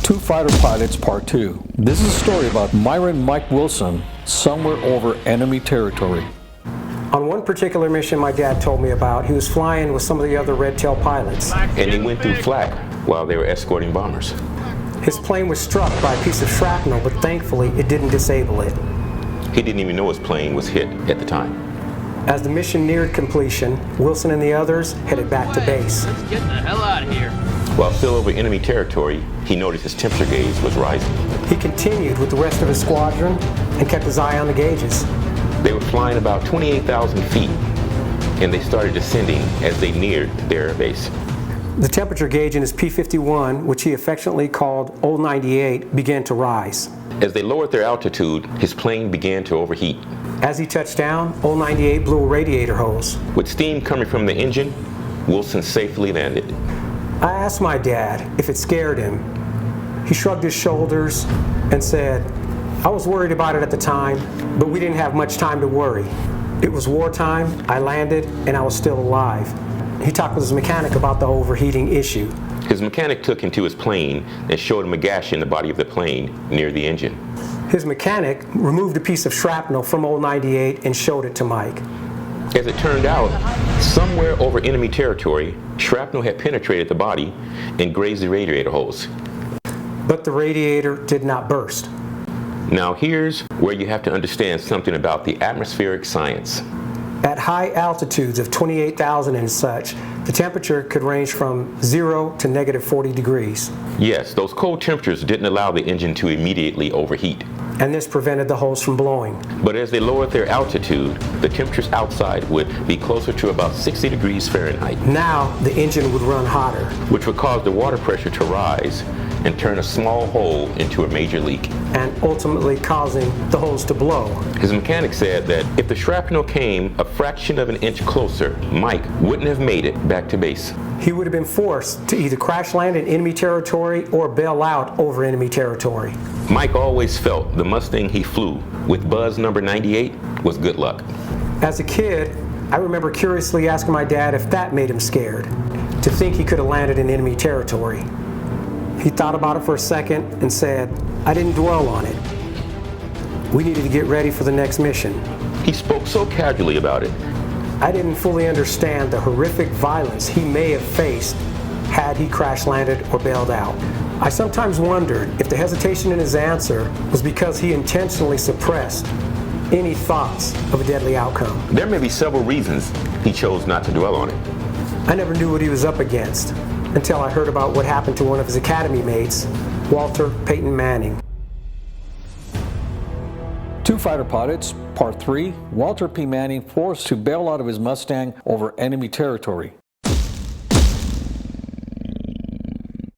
Two Fighter Pilots Part 2. This is a story about Myron Mike Wilson somewhere over enemy territory. On one particular mission my dad told me about, he was flying with some of the other red-tail pilots. And he went through flak while they were escorting bombers. His plane was struck by a piece of shrapnel, but thankfully it didn't disable it. He didn't even know his plane was hit at the time. As the mission neared completion, Wilson and the others headed back to base. Let's get the hell out of here. While still over enemy territory, he noticed his temperature gauge was rising. He continued with the rest of his squadron and kept his eye on the gauges. They were flying about 28,000 feet, and they started descending as they neared their base. The temperature gauge in his P-51, which he affectionately called Old 98, began to rise. As they lowered their altitude, his plane began to overheat. As he touched down, Old 98 blew a radiator hose. With steam coming from the engine, Wilson safely landed. I asked my dad if it scared him. He shrugged his shoulders and said, "I was worried about it at the time, but we didn't have much time to worry. It was wartime, I landed, and I was still alive." He talked with his mechanic about the overheating issue. His mechanic took him to his plane and showed him a gash in the body of the plane near the engine. His mechanic removed a piece of shrapnel from Old 98 and showed it to Mike. As it turned out, somewhere over enemy territory, shrapnel had penetrated the body and grazed the radiator hose. But the radiator did not burst. Now here's where you have to understand something about the atmospheric science. At high altitudes of 28,000 and such, the temperature could range from 0 to negative 40 degrees. Yes, those cold temperatures didn't allow the engine to immediately overheat. And this prevented the hose from blowing. But as they lowered their altitude, the temperatures outside would be closer to about 60 degrees Fahrenheit. Now the engine would run hotter, which would cause the water pressure to rise and turn a small hole into a major leak. And ultimately causing the hose to blow. His mechanic said that if the shrapnel came a fraction of an inch closer, Mike wouldn't have made it back to base. He would have been forced to either crash land in enemy territory or bail out over enemy territory. Mike always felt the Mustang he flew with Buzz number 98 was good luck. As a kid, I remember curiously asking my dad if that made him scared, to think he could have landed in enemy territory. He thought about it for a second and said, "I didn't dwell on it. We needed to get ready for the next mission." He spoke so casually about it. I didn't fully understand the horrific violence he may have faced had he crash landed or bailed out. I sometimes wondered if the hesitation in his answer was because he intentionally suppressed any thoughts of a deadly outcome. There may be several reasons he chose not to dwell on it. I never knew what he was up against until I heard about what happened to one of his academy mates, Walter Peyton Manning. Two Fighter Pilots Part 3. Walter P. Manning forced to bail out of his Mustang over enemy territory.